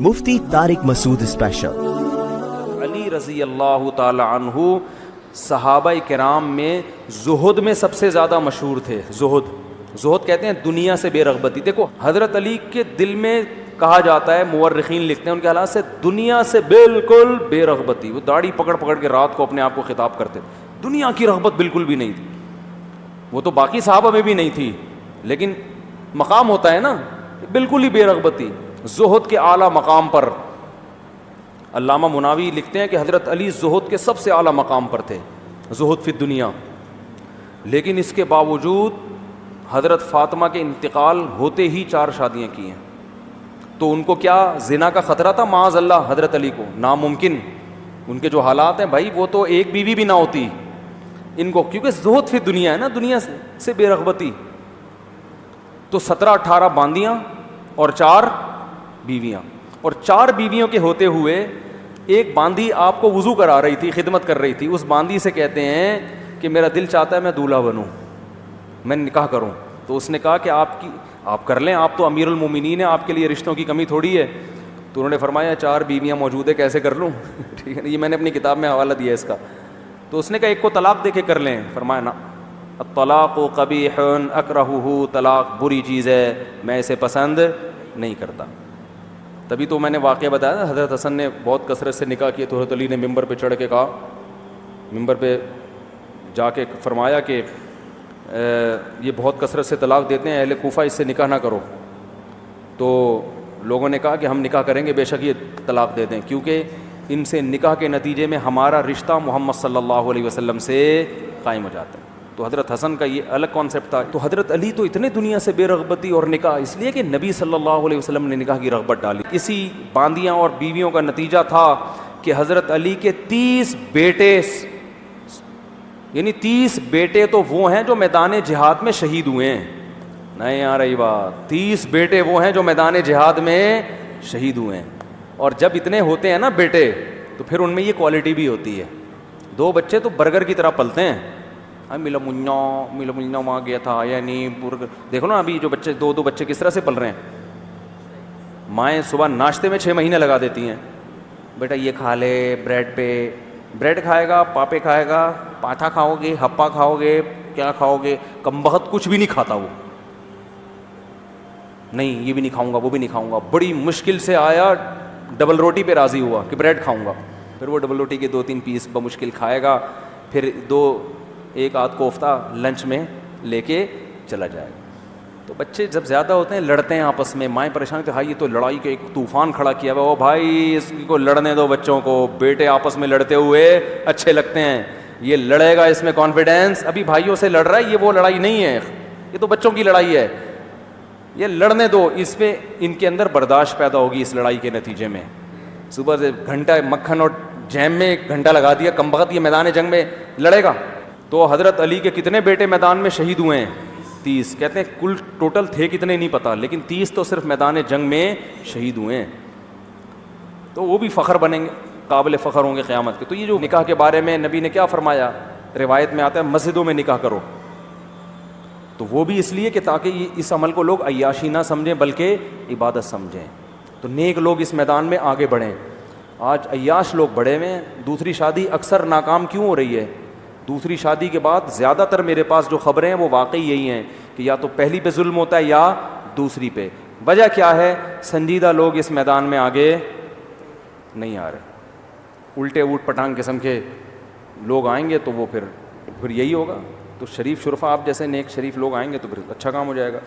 مفتی طارق مسعود special. علی رضی اللہ تعالی عنہ صحابہ کرام میں زہد میں سب سے زیادہ مشہور تھے۔ زہد کہتے ہیں دنیا سے بے رغبتی۔ دیکھو حضرت علی کے دل میں کہا جاتا ہے، مورخین لکھتے ہیں ان کے حالات سے، دنیا سے بالکل بے رغبتی۔ وہ داڑھی پکڑ پکڑ کے رات کو اپنے آپ کو خطاب کرتے تھے، دنیا کی رغبت بالکل بھی نہیں تھی۔ وہ تو باقی صحابہ میں بھی نہیں تھی، لیکن مقام ہوتا ہے نا، بالکل ہی بے رغبتی، زہد کے اعلیٰ مقام پر۔ علامہ مناوی لکھتے ہیں کہ حضرت علی زہد کے سب سے اعلیٰ مقام پر تھے، زہد فی دنیا۔ لیکن اس کے باوجود حضرت فاطمہ کے انتقال ہوتے ہی 4 شادیاں کی ہیں۔ تو ان کو کیا زنا کا خطرہ تھا؟ معاذ اللہ حضرت علی کو ناممکن۔ ان کے جو حالات ہیں بھائی، وہ تو ایک بیوی بھی نہ ہوتی ان کو، کیونکہ زہد فی دنیا ہے نا، دنیا سے بے رغبتی۔ تو 17-18 باندیاں اور 4 بیویاں، اور 4 بیویوں کے ہوتے ہوئے ایک باندی آپ کو وضو کرا رہی تھی، خدمت کر رہی تھی۔ اس باندی سے کہتے ہیں کہ میرا دل چاہتا ہے میں دولہا بنوں، میں نکاح کروں۔ تو اس نے کہا کہ آپ کر لیں، آپ تو امیر المومنین ہیں، آپ کے لیے رشتوں کی کمی تھوڑی ہے۔ تو انہوں نے فرمایا 4 بیویاں موجود ہے، کیسے کر لوں؟ ٹھیک ہے، یہ میں نے اپنی کتاب میں حوالہ دیا اس کا۔ تو اس نے کہا ایک کو طلاق دے کے کر لیں۔ فرمایا نا، الطلاق قبیح اکرہہ، طلاق بری چیز ہے، میں اسے پسند نہیں کرتا۔ تبھی تو میں نے واقعہ بتایا نا، حضرت حسن نے بہت کثرت سے نکاح کیے، تو حضرت علی نے ممبر پہ چڑھ کے کہا، ممبر پہ جا کے فرمایا کہ یہ بہت کثرت سے طلاق دیتے ہیں، اہل کوفہ اس سے نکاح نہ کرو۔ تو لوگوں نے کہا کہ ہم نکاح کریں گے، بے شک یہ طلاق دے دیں، کیونکہ ان سے نکاح کے نتیجے میں ہمارا رشتہ محمد صلی اللہ علیہ وسلم سے قائم ہو جاتا ہے۔ تو حضرت حسن کا یہ الگ کانسیپٹ تھا۔ تو حضرت علی تو اتنے دنیا سے بے رغبتی، اور نکاح اس لیے کہ نبی صلی اللہ علیہ وسلم نے نکاح کی رغبت ڈالی۔ اسی باندیاں اور بیویوں کا نتیجہ تھا کہ حضرت علی کے 30 بیٹے، یعنی 30 بیٹے تو وہ ہیں جو میدان جہاد میں شہید ہوئے ہیں۔ نہیں آ رہی بات؟ 30 بیٹے وہ ہیں جو میدان جہاد میں شہید ہوئے ہیں۔ اور جب اتنے ہوتے ہیں نا بیٹے، تو پھر ان میں یہ کوالٹی بھی ہوتی ہے۔ 2 بچے تو برگر کی طرح پلتے ہیں، ملا منہ وہاں گیا تھا، یعنی دیکھو نا ابھی جو بچے 2 بچے کس طرح سے پل رہے ہیں۔ مائیں صبح ناشتے میں 6 مہینے لگا دیتی ہیں، بیٹا یہ کھا لے، بریڈ پہ بریڈ کھائے گا، پاپے کھائے گا، پاٹھا کھاؤ گے، ہپا کھاؤ گے، کیا کھاؤ گے؟ کمبخت کچھ بھی نہیں کھاتا وہ، نہیں یہ بھی نہیں کھاؤں گا، وہ بھی نہیں کھاؤں گا۔ بڑی مشکل سے آیا، ڈبل روٹی پہ راضی ہوا کہ بریڈ کھاؤں گا، پھر وہ ڈبل روٹی کے 2-3 پیس بمشکل کھائے گا، پھر 1 آدھ کوفتہ لنچ میں لے کے چلا جائے گا۔ تو بچے جب زیادہ ہوتے ہیں لڑتے ہیں آپس میں، مائیں پریشان ہوتی ہیں، ہائی یہ تو لڑائی کا ایک طوفان کھڑا کیا ہوا ہے۔ او بھائی اس کو لڑنے دو، بچوں کو، بیٹے آپس میں لڑتے ہوئے اچھے لگتے ہیں، یہ لڑے گا اس میں کانفیڈینس، ابھی بھائیوں سے لڑ رہا ہے، یہ وہ لڑائی نہیں ہے، یہ تو بچوں کی لڑائی ہے، یہ لڑنے دو، اس پہ ان کے اندر برداشت پیدا ہوگی۔ اس لڑائی کے نتیجے میں صبح سے گھنٹہ مکھن اور جیم میں 1 گھنٹہ لگا دیا، کمبخت یہ میدان جنگ میں لڑے گا۔ تو حضرت علی کے کتنے بیٹے میدان میں شہید ہوئے ہیں؟ 30۔ کہتے ہیں کل ٹوٹل تھے کتنے نہیں پتا، لیکن 30 تو صرف میدان جنگ میں شہید ہوئے ہیں۔ تو وہ بھی فخر بنیں گے، قابل فخر ہوں گے قیامت کے۔ تو یہ جو نکاح کے بارے میں نبی نے کیا فرمایا، روایت میں آتا ہے مسجدوں میں نکاح کرو، تو وہ بھی اس لیے کہ تاکہ اس عمل کو لوگ عیاشی نہ سمجھیں بلکہ عبادت سمجھیں، تو نیک لوگ اس میدان میں آگے بڑھیں۔ آج عیاش لوگ بڑے ہوئے ہیں، دوسری شادی اکثر ناکام کیوں ہو رہی ہے؟ دوسری شادی کے بعد زیادہ تر میرے پاس جو خبریں ہیں وہ واقعی یہی ہیں کہ یا تو پہلی پہ ظلم ہوتا ہے یا دوسری پہ۔ وجہ کیا ہے؟ سنجیدہ لوگ اس میدان میں آگے نہیں آ رہے، الٹے اوٹ پٹانگ قسم کے لوگ آئیں گے تو وہ پھر یہی ہوگا۔ تو شریف شرفا آپ جیسے نیک شریف لوگ آئیں گے تو پھر اچھا کام ہو جائے گا۔